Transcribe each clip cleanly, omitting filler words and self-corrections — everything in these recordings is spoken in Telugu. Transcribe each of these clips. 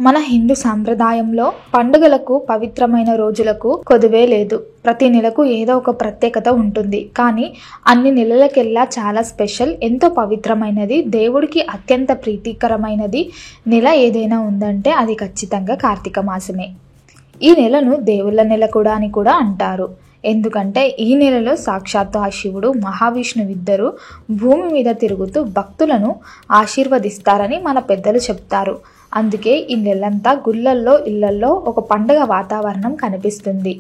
మన హిందూ సాంప్రదాయంలో పండుగలకు పవిత్రమైన రోజులకు కొదువే లేదు. ప్రతి నెలకు ఏదో ఒక ప్రత్యేకత ఉంటుంది. కానీ అన్ని నెలలకెల్లా చాలా స్పెషల్, ఎంతో పవిత్రమైనది, దేవుడికి అత్యంత ప్రీతికరమైనది నెల ఏదైనా ఉందంటే అది ఖచ్చితంగా కార్తీక మాసమే. ఈ నెలను దేవుళ్ళ నెల కూడా అని కూడా అంటారు. ఎందుకంటే ఈ నెలలో సాక్షాత్తు ఆ శివుడు మహావిష్ణువిద్దరూ భూమి మీద తిరుగుతూ భక్తులను ఆశీర్వదిస్తారని మన పెద్దలు చెప్తారు. అందుకే ఈ నెలంతా గుళ్ళల్లో ఇళ్లల్లో ఒక పండుగ వాతావరణం కనిపిస్తుంది.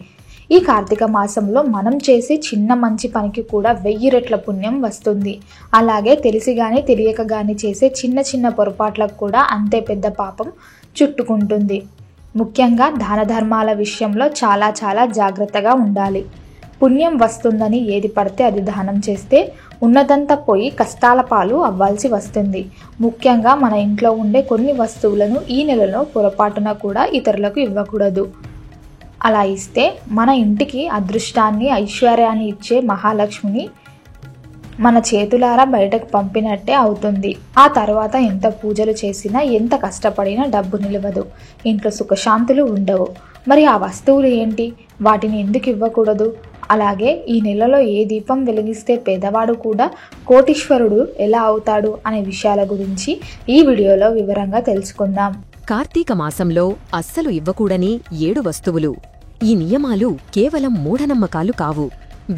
ఈ కార్తీక మాసంలో మనం చేసే చిన్న మంచి పనికి కూడా 1000 రెట్ల పుణ్యం వస్తుంది. అలాగే తెలిసి గాని తెలియక గాని చేసే చిన్న చిన్న పొరపాట్లకు కూడా అంతే పెద్ద పాపం చుట్టుకుంటుంది. ముఖ్యంగా దాన ధర్మాల విషయంలో చాలా జాగ్రత్తగా ఉండాలి. పుణ్యం వస్తుందని ఏది పడితే అది దానం చేస్తే ఉన్నదంతా పోయి కష్టాల పాలు అవ్వాల్సి వస్తుంది. ముఖ్యంగా మన ఇంట్లో ఉండే కొన్ని వస్తువులను ఈ నెలలో పొరపాటున కూడా ఇతరులకు ఇవ్వకూడదు. అలా ఇస్తే మన ఇంటికి అదృష్టాన్ని, ఐశ్వర్యాన్ని ఇచ్చే మహాలక్ష్మిని మన చేతులారా బయటకు పంపినట్టే అవుతుంది. ఆ తర్వాత ఎంత పూజలు చేసినా, ఎంత కష్టపడినా డబ్బు నిలవదు, ఇంట్లో సుఖశాంతులు ఉండవు. మరి ఆ వస్తువులు ఏంటి? వాటిని ఎందుకు ఇవ్వకూడదు? అలాగే ఈ నెలలో ఏ దీపం వెలిగిస్తే పేదవాడు కూడా కోటీశ్వరుడు ఎలా అవుతాడు అనే విషయాల గురించి ఈ వీడియోలో వివరంగా తెలుసుకుందాం. కార్తీక మాసంలో అస్సలు ఇవ్వకూడని 7 వస్తువులు. ఈ నియమాలు కేవలం మూఢనమ్మకాలు కావు.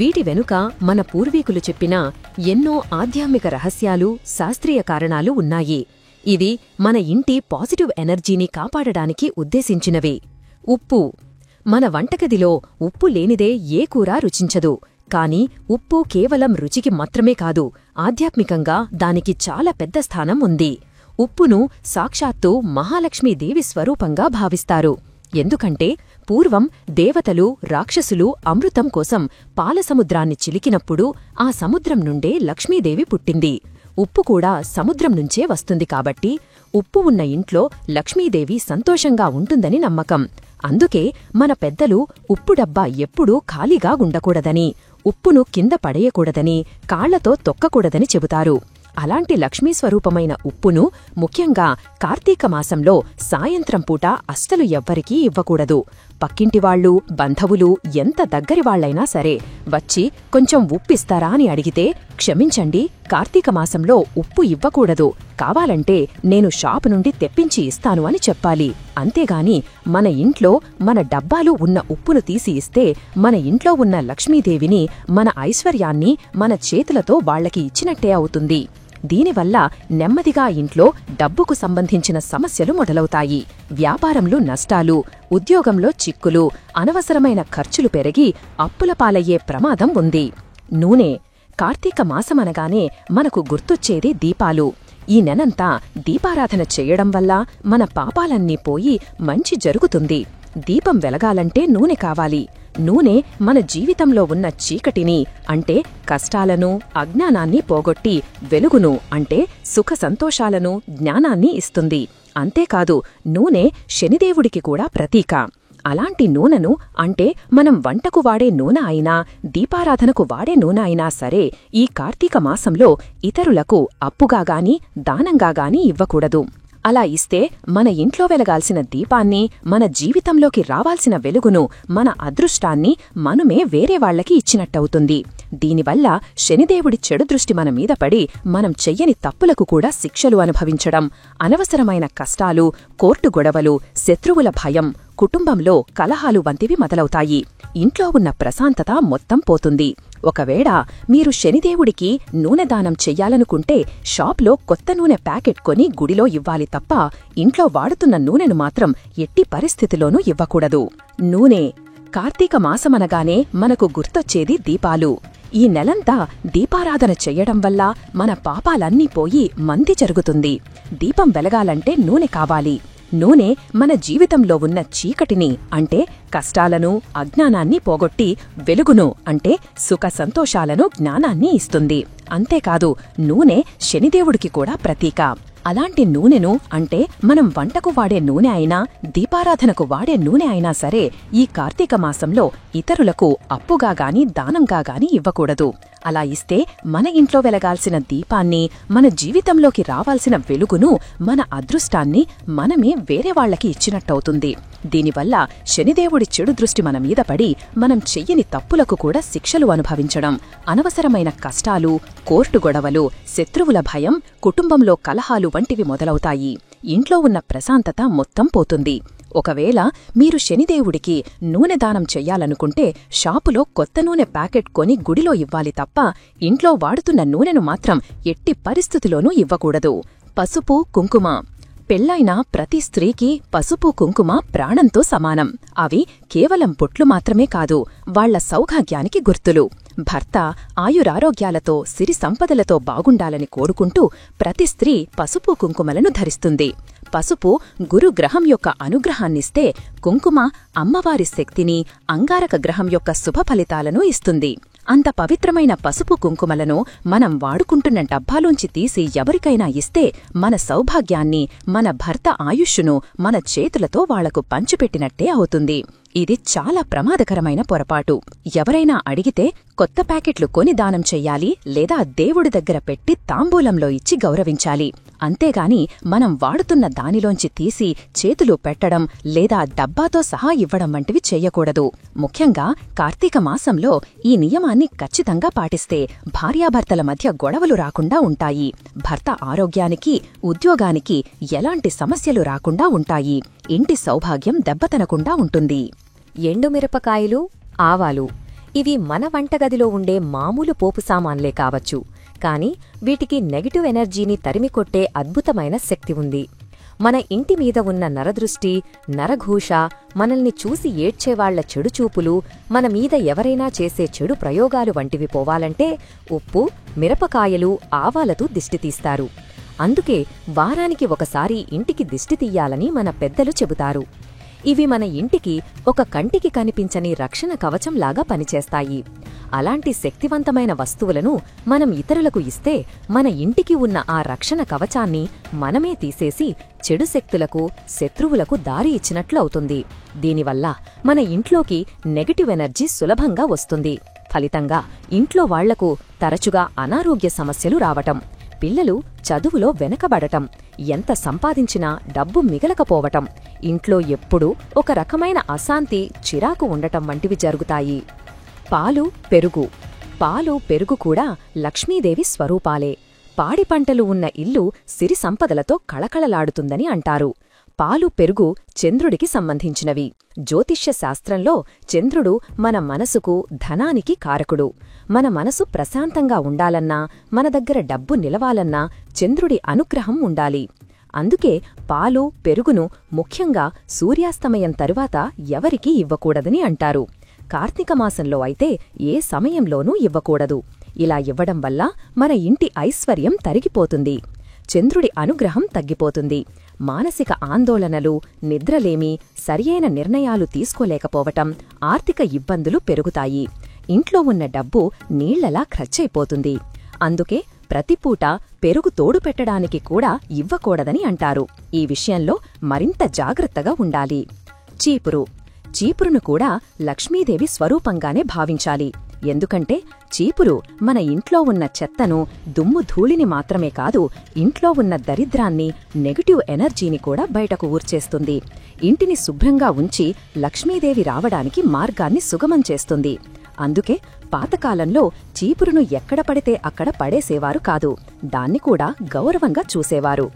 వీటి వెనుక మన పూర్వీకులు చెప్పిన ఎన్నో ఆధ్యాత్మిక రహస్యాలు, శాస్త్రీయ కారణాలు ఉన్నాయి. ఇవి మన ఇంటి పాజిటివ్ ఎనర్జీని కాపాడడానికి ఉద్దేశించినవే. ఉప్పు. మన వంటగదిలో ఉప్పు లేనిదే ఏ కూర రుచించదు. కాని ఉప్పు కేవలం రుచికి మాత్రమే కాదు, ఆధ్యాత్మికంగా దానికి చాలా పెద్ద స్థానం ఉంది. ఉప్పును సాక్షాత్తు మహాలక్ష్మీదేవి స్వరూపంగా భావిస్తారు. ఎందుకంటే పూర్వం దేవతలు, రాక్షసులు అమృతం కోసం పాలసముద్రాన్ని చిలికినప్పుడు ఆ సముద్రం నుండే లక్ష్మీదేవి పుట్టింది. ఉప్పు కూడా సముద్రం నుంచే వస్తుంది కాబట్టి ఉప్పు ఉన్న ఇంట్లో లక్ష్మీదేవి సంతోషంగా ఉంటుందని నమ్మకం. అందుకే మన పెద్దలు ఉప్పు డబ్బా ఎప్పుడూ ఖాళీగా ఉండకూడదని, ఉప్పును కింద పడేయకూడదని, కాళ్లతో తొక్కకూడదని చెబుతారు. అలాంటి లక్ష్మీస్వరూపమైన ఉప్పును ముఖ్యంగా కార్తీక మాసంలో సాయంత్రం పూట అస్సలు ఎవ్వరికీ ఇవ్వకూడదు. పక్కింటివాళ్లు, బంధువులు, ఎంత దగ్గరివాళ్లైనా సరే వచ్చి కొంచెం ఉప్పిస్తారా అని అడిగితే, క్షమించండి, కార్తీక మాసంలో ఉప్పు ఇవ్వకూడదు, కావాలంటే నేను షాపు నుండి తెప్పించి ఇస్తాను అని చెప్పాలి. అంతేగాని మన ఇంట్లో మన డబ్బాలు ఉన్న ఉప్పును తీసి ఇస్తే మన ఇంట్లో ఉన్న లక్ష్మీదేవిని, మన ఐశ్వర్యాన్ని మన చేతులతో వాళ్లకి ఇచ్చినట్టే అవుతుంది. దీనివల్ల నెమ్మదిగా ఇంట్లో డబ్బుకు సంబంధించిన సమస్యలు మొదలవుతాయి. వ్యాపారంలో నష్టాలు, ఉద్యోగంలో చిక్కులు, అనవసరమైన ఖర్చులు పెరిగి అప్పుల పాలయ్యే ప్రమాదం ఉంది. నూనె. కార్తీక మాసమనగానే మనకు గుర్తొచ్చేది దీపాలు. ఈ నెలంతా దీపారాధన చెయ్యడం వల్ల మన పాపాలన్నీ పోయి మంచి జరుగుతుంది. దీపం వెలగాలంటే నూనె కావాలి. నూనె మన జీవితంలో ఉన్న చీకటిని, అంటే కష్టాలను, అజ్ఞానాన్ని పోగొట్టి వెలుగును, అంటే సుఖ సంతోషాలను, జ్ఞానాన్ని ఇస్తుంది. అంతేకాదు నూనె శనిదేవుడికి కూడా ప్రతీక. అలాంటి నూనెను, అంటే మనం వంటకు వాడే నూనె అయినా, దీపారాధనకు వాడే నూనె అయినా సరే ఈ కార్తీక మాసంలో ఇతరులకు అప్పుగాగాని, దానంగాగాని ఇవ్వకూడదు. అలా ఇస్తే మన ఇంట్లో వెలగాల్సిన దీపాన్ని, మన జీవితంలోకి రావాల్సిన వెలుగును, మన అదృష్టాన్ని మనమే వేరే వాళ్లకి ఇచ్చినట్టవుతుంది. దీనివల్ల శనిదేవుడి చెడు దృష్టి మన మీద పడి మనం చెయ్యని తప్పులకు కూడా శిక్షలు అనుభవించడం, అనవసరమైన కష్టాలు, కోర్టు గొడవలు, శత్రువుల భయం, కుటుంబంలో కలహాలు వంటివి మొదలవుతాయి. ఇంట్లో ఉన్న ప్రశాంతత మొత్తం పోతుంది. ఒకవేళ మీరు శనిదేవుడికి నూనె దానం చెయ్యాలనుకుంటే షాప్లో కొత్త నూనె ప్యాకెట్ కొని గుడిలో ఇవ్వాలి తప్ప ఇంట్లో వాడుతున్న నూనెను మాత్రం ఎట్టి పరిస్థితిలోనూ ఇవ్వకూడదు. నూనె. కార్తీక మాసమనగానే మనకు గుర్తొచ్చేది దీపాలు. ఈ నెలంతా దీపారాధన చెయ్యడం వల్ల మన పాపాలన్నీ పోయి మంది జరుగుతుంది. దీపం వెలగాలంటే నూనె కావాలి. నూనె మన జీవితంలో ఉన్న చీకటిని, అంటే కష్టాలను, అజ్ఞానాన్ని పోగొట్టి వెలుగును, అంటే సుఖ సంతోషాలను, జ్ఞానాన్ని ఇస్తుంది. అంతేకాదు నూనె శనిదేవుడికి కూడా ప్రతీక. అలాంటి నూనెను, అంటే మనం వంటకు వాడే నూనె అయినా, దీపారాధనకు వాడే నూనె అయినా సరే ఈ కార్తీక మాసంలో ఇతరులకు అప్పుగా గాని, దానంగా గాని ఇవ్వకూడదు. అలా ఇస్తే మన ఇంట్లో వెలగాల్సిన దీపాన్ని, మన జీవితంలోకి రావాల్సిన వెలుగును, మన అదృష్టాన్ని మనమే వేరే వాళ్లకి ఇచ్చినట్టవుతుంది. దీనివల్ల శనిదేవుడి చెడు దృష్టి మన మీద పడి మనం చెయ్యని తప్పులకు కూడా శిక్షలు అనుభవించడం, అనవసరమైన కష్టాలు, కోర్టు గొడవలు, శత్రువుల భయం, కుటుంబంలో కలహాలు వంటివి మొదలవుతాయి. ఇంట్లో ఉన్న ప్రశాంతత మొత్తం పోతుంది. ఒకవేళ మీరు శనిదేవుడికి నూనె దానం చెయ్యాలనుకుంటే షాపులో కొత్త నూనె ప్యాకెట్ కొని గుడిలో ఇవ్వాలి తప్ప ఇంట్లో వాడుతున్న నూనెను మాత్రం ఎట్టి పరిస్థితిలోనూ ఇవ్వకూడదు. పసుపు, కుంకుమ. పెళ్లైన ప్రతి స్త్రీకి పసుపు, కుంకుమ ప్రాణంతో సమానం. అవి కేవలం బొట్లు మాత్రమే కాదు, వాళ్ల సౌభాగ్యానికి గుర్తులు. భర్త ఆయురారోగ్యాలతో, సిరి సంపదలతో బాగుండాలని కోరుకుంటూ ప్రతి స్త్రీ పసుపు, కుంకుమలను ధరిస్తుంది. పసుపు గురుగ్రహం యొక్క అనుగ్రహాన్నిస్తే, కుంకుమ అమ్మవారి శక్తిని, అంగారక గ్రహం యొక్క శుభ ఫలితాలను ఇస్తుంది. అంత పవిత్రమైన పసుపు, కుంకుమలను మనం వాడుకుంటున్న డబ్బాలోంచి తీసి ఎవరికైనా ఇస్తే మన సౌభాగ్యాన్ని, మన భర్త ఆయుష్షును మన చేతులతో వాళ్లకు పంచిపెట్టినట్టే అవుతుంది. ఇది చాలా ప్రమాదకరమైన పొరపాటు. ఎవరైనా అడిగితే కొత్త ప్యాకెట్లు కొని దానం చెయ్యాలి, లేదా దేవుడి దగ్గర పెట్టి తాంబూలంలో ఇచ్చి గౌరవించాలి. అంతేగాని మనం వాడుతున్న దానిలోంచి తీసి చేతులు పెట్టడం లేదా డబ్బాతో సహా ఇవ్వడం వంటివి చెయ్యకూడదు. ముఖ్యంగా కార్తీక మాసంలో ఈ నియమాన్ని ఖచ్చితంగా పాటిస్తే భార్యాభర్తల మధ్య గొడవలు రాకుండా ఉంటాయి. భర్త ఆరోగ్యానికి, ఉద్యోగానికి ఎలాంటి సమస్యలు రాకుండా ఉంటాయి. ఇంటి సౌభాగ్యం దెబ్బతనకుండా ఉంటుంది. ఎండుమిరపకాయలు, ఆవాలు ఇవి మన వంటగదిలో ఉండే మామూలు పోపు సామాన్లే కావచ్చు, కాని వీటికి నెగటివ్ ఎనర్జీని తరిమికొట్టే అద్భుతమైన శక్తి ఉంది. మన ఇంటి మీద ఉన్న నరదృష్టి, నరఘూష, మనల్ని చూసి ఏడ్చేవాళ్ల చెడుచూపులు, మన మీద ఎవరైనా చేసే చెడు ప్రయోగాలు వంటివి పోవాలంటే ఉప్పు, మిరపకాయలు, ఆవాలతో దిష్టి తీస్తారు. అందుకే వారానికి ఒకసారి ఇంటికి దిష్టి తీయాలని మన పెద్దలు చెబుతారు. ఇవి మన ఇంటికి ఒక కంటికి కనిపించని రక్షణ కవచంలాగా పనిచేస్తాయి. అలాంటి శక్తివంతమైన వస్తువులను మనం ఇతరులకు ఇస్తే మన ఇంటికి ఉన్న ఆ రక్షణ కవచాన్ని మనమే తీసేసి చెడు శక్తులకు, శత్రువులకు దారి ఇచ్చినట్లు అవుతుంది. దీనివల్ల మన ఇంట్లోకి నెగటివ్ ఎనర్జీ సులభంగా వస్తుంది. ఫలితంగా ఇంట్లో వాళ్లకు తరచుగా అనారోగ్య సమస్యలు రావటం, పిల్లలు చదువులో వెనకబడటం, ఎంత సంపాదించినా డబ్బు మిగలకపోవటం, ఇంట్లో ఎప్పుడూ ఒక రకమైన అశాంతి, చిరాకు ఉండటం వంటివి జరుగుతాయి. పాలు, పెరుగు. పాలు, పెరుగు కూడా లక్ష్మీదేవి స్వరూపాలే. పాడి పంటలు ఉన్న ఇల్లు సిరి సంపదలతో కళకళలాడుతుందని అంటారు. పాలు, పెరుగు చంద్రుడికి సంబంధించినవి. జ్యోతిష్య శాస్త్రంలో చంద్రుడు మన మనసుకు, ధనానికి కారకుడు. మన మనసు ప్రశాంతంగా ఉండాలన్నా, మన దగ్గర డబ్బు నిలవాలన్నా చంద్రుడి అనుగ్రహం ఉండాలి. అందుకే పాలు, పెరుగును ముఖ్యంగా సూర్యాస్తమయం తరువాత ఎవరికీ ఇవ్వకూడదని అంటారు. కార్తీక మాసంలో అయితే ఏ సమయంలోనూ ఇవ్వకూడదు. ఇలా ఇవ్వడం వల్ల మన ఇంటి ఐశ్వర్యం తరిగిపోతుంది, చంద్రుడి అనుగ్రహం తగ్గిపోతుంది. మానసిక ఆందోళనలు, నిద్రలేమి, సరియైన నిర్ణయాలు తీసుకోలేకపోవటం, ఆర్థిక ఇబ్బందులు పెరుగుతాయి. ఇంట్లో ఉన్న డబ్బు నీళ్లలా ఖర్చయిపోతుంది. అందుకే ప్రతిపూట పెరుగు తోడు పెట్టడానికి కూడా ఇవ్వకూడదని అంటారు. ఈ విషయంలో మరింత జాగ్రత్తగా ఉండాలి. చీపురు. చీపురును కూడా లక్ష్మీదేవి స్వరూపంగానే భావించాలి. ఎందుకంటే చీపురు మన ఇంట్లో ఉన్న చెత్తను, దుమ్ము ధూళిని మాత్రమే కాదు, ఇంట్లో ఉన్న దరిద్రాన్ని, నెగటివ్ ఎనర్జీని కూడా బయటకు ఊర్చేస్తుంది. ఇంటిని శుభ్రంగా ఉంచి లక్ష్మీదేవి రావడానికి మార్గాన్ని సుగమం చేస్తుంది. అందుకే పాతకాలంలో చీపురును ఎక్కడ పడితే అక్కడ పడేసేవారు కాదు, దాన్ని కూడా గౌరవంగా చూసేవారు.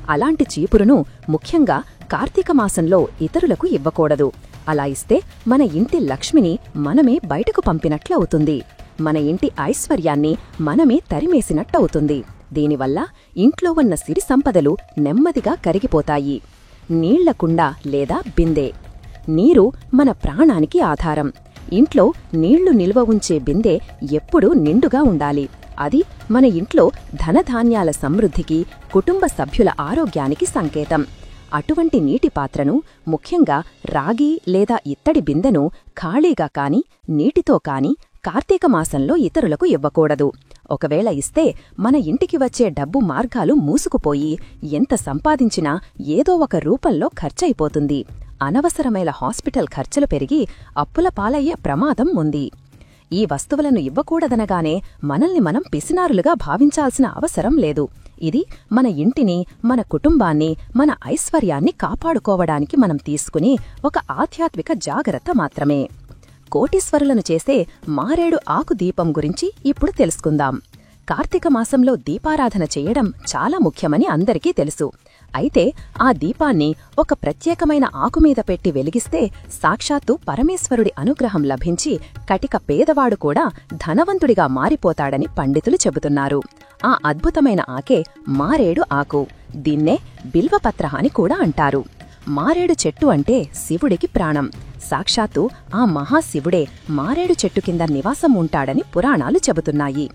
అలాంటి చీపురును ముఖ్యంగా కార్తీక మాసంలో ఇతరులకు ఇవ్వకూడదు. అలా ఇస్తే మన ఇంటి లక్ష్మిని మనమే బయటకు పంపినట్లవుతుంది. మన ఇంటి ఐశ్వర్యాన్ని మనమే తరిమేసినట్టవుతుంది. దీనివల్ల ఇంట్లో ఉన్న సిరి సంపదలు నెమ్మదిగా కరిగిపోతాయి. నీళ్లకుండ లేదా బిందె. నీరు మన ప్రాణానికి ఆధారం. ఇంట్లో నీళ్లు నిల్వ ఉంచే బిందె ఎప్పుడూ నిండుగా ఉండాలి. అది మన ఇంట్లో ధనధాన్యాల సమృద్ధికి, కుటుంబ సభ్యుల ఆరోగ్యానికి సంకేతం. అటువంటి నీటి పాత్రను, ముఖ్యంగా రాగి లేదా ఇత్తడి బిందెను ఖాళీగా కాని, నీటితో కాని కార్తీక మాసంలో ఇతరులకు ఇవ్వకూడదు. ఒకవేళ ఇస్తే మన ఇంటికి వచ్చే డబ్బు మార్గాలు మూసుకుపోయి ఎంత సంపాదించినా ఏదో ఒక రూపంలో ఖర్చయిపోతుంది. అనవసరమైన హాస్పిటల్ ఖర్చులు పెరిగి అప్పుల పాలయ్యే ప్రమాదం ఉంది. ఈ వస్తువులను ఇవ్వకూడదనగానే మనల్ని మనం పిసినారులుగా భావించాల్సిన అవసరం లేదు. ఇది మన ఇంటిని, మన కుటుంబాన్ని, మన ఐశ్వర్యాన్ని కాపాడుకోవడానికి మనం తీసుకుని ఒక ఆధ్యాత్మిక జాగ్రత్త మాత్రమే. కోటీశ్వరులను చేసే మారేడు ఆకు దీపం గురించి ఇప్పుడు తెలుసుకుందాం. కార్తీక మాసంలో దీపారాధన చేయడం చాలా ముఖ్యమని అందరికీ తెలుసు. అయితే ఆ దీపాన్ని ఒక ప్రత్యేకమైన ఆకుమీద పెట్టి వెలిగిస్తే సాక్షాత్తు పరమేశ్వరుడి అనుగ్రహం లభించి కటిక పేదవాడు కూడా ధనవంతుడిగా మారిపోతాడని పండితులు చెబుతున్నారు. ఆ అద్భుతమైన ఆకే మారేడు ఆకు. దీన్నే బిల్వపత్ర అని కూడా అంటారు. మారేడు చెట్టు అంటే శివుడికి ప్రాణం. సాక్షాత్తు ఆ మహాశివుడే మారేడు చెట్టు కింద నివాసం ఉంటాడని పురాణాలు చెబుతున్నాయి.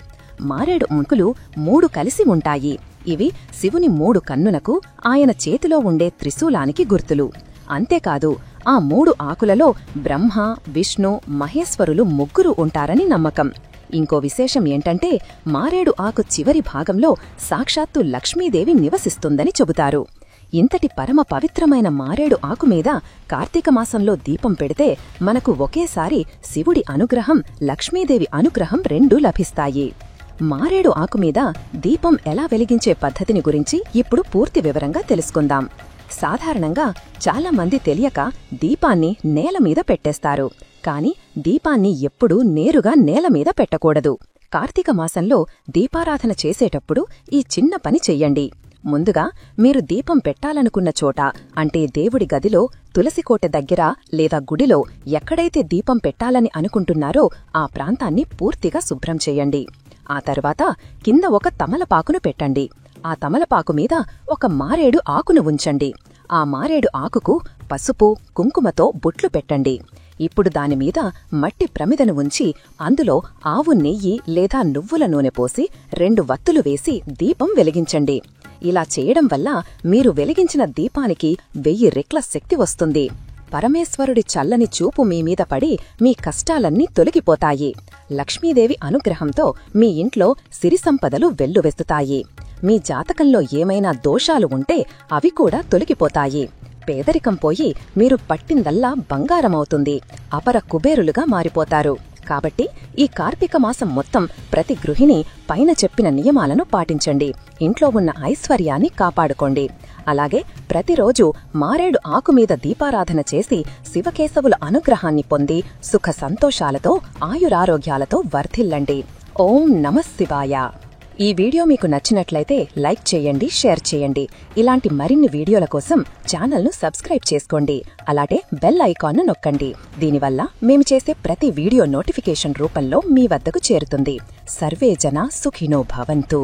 మారేడు ఆకులు 3 కలిసి ఉంటాయి. ఇవి శివుని 3 కన్నులకు, ఆయన చేతిలో ఉండే త్రిశూలానికి గుర్తులు. అంతేకాదు, ఆ 3 ఆకులలో బ్రహ్మ, విష్ణు, మహేశ్వరులు 3 ఉంటారని నమ్మకం. ఇంకో విశేషం ఏంటంటే మారేడు ఆకు చివరి భాగంలో సాక్షాత్తు లక్ష్మీదేవి నివసిస్తుందని చెబుతారు. ఇంతటి పరమ పవిత్రమైన మారేడు ఆకుమీద కార్తీక మాసంలో దీపం పెడితే మనకు ఒకేసారి శివుడి అనుగ్రహం, లక్ష్మీదేవి అనుగ్రహం 2 లభిస్తాయి. మారేడు ఆకుమీద దీపం ఎలా వెలిగించే పద్ధతిని గురించి ఇప్పుడు పూర్తి వివరంగా తెలుసుకుందాం. సాధారణంగా చాలా మంది తెలియక దీపాన్ని నేలమీద పెట్టేస్తారు. కాని దీపాన్ని ఎప్పుడూ నేరుగా నేలమీద పెట్టకూడదు. కార్తీక మాసంలో దీపారాధన చేసేటప్పుడు ఈ చిన్న పని చెయ్యండి. ముందుగా మీరు దీపం పెట్టాలనుకున్న చోట, అంటే దేవుడి గదిలో, తులసికోట దగ్గర లేదా గుడిలో ఎక్కడైతే దీపం పెట్టాలని అనుకుంటున్నారో ఆ ప్రాంతాన్ని పూర్తిగా శుభ్రం చెయ్యండి. ఆ తర్వాత కింద ఒక తమలపాకును పెట్టండి. ఆ తమలపాకు మీద ఒక మారేడు ఆకును ఉంచండి. ఆ మారేడు ఆకుకు పసుపు, కుంకుమతో బొట్లు పెట్టండి. ఇప్పుడు దానిమీద మట్టి ప్రమిదను ఉంచి అందులో ఆవు నెయ్యి లేదా నువ్వుల నూనె పోసి 2 వత్తులు వేసి దీపం వెలిగించండి. ఇలా చేయడం వల్ల మీరు వెలిగించిన దీపానికి 1000 రెట్ల శక్తి వస్తుంది. పరమేశ్వరుడి చల్లని చూపు మీమీద పడి మీ కష్టాలన్నీ తొలగిపోతాయి. లక్ష్మీదేవి అనుగ్రహంతో మీ ఇంట్లో సిరి సంపదలు వెల్లువెత్తుతాయి. మీ జాతకంలో ఏమైనా దోషాలు ఉంటే అవి కూడా తొలగిపోతాయి. పేదరికం పోయి మీరు పట్టిందల్లా బంగారమవుతుంది. అపర కుబేరులుగా మారిపోతారు. కాబట్టి ఈ కార్తీక మాసం మొత్తం ప్రతి గృహిణి పైన చెప్పిన నియమాలను పాటించండి. ఇంట్లో ఉన్న ఐశ్వర్యాన్ని కాపాడుకోండి. అలాగే ప్రతిరోజు మారేడు ఆకుమీద దీపారాధన చేసి శివకేశవుల అనుగ్రహాన్ని పొంది సుఖ సంతోషాలతో, ఆయురారోగ్యాలతో వర్ధిల్లండి. ఓం నమః శివాయ. ఈ వీడియో మీకు నచ్చినట్లయితే లైక్ చేయండి, షేర్ చేయండి. ఇలాంటి మరిన్ని వీడియోల కోసం ఛానల్ను సబ్స్క్రైబ్ చేసుకోండి. అలాగే బెల్ ఐకాన్ను నొక్కండి. దీనివల్ల మేము చేసే ప్రతి వీడియో నోటిఫికేషన్ రూపంలో మీ వద్దకు చేరుతుంది. సర్వే జనా సుఖినో భవంతు.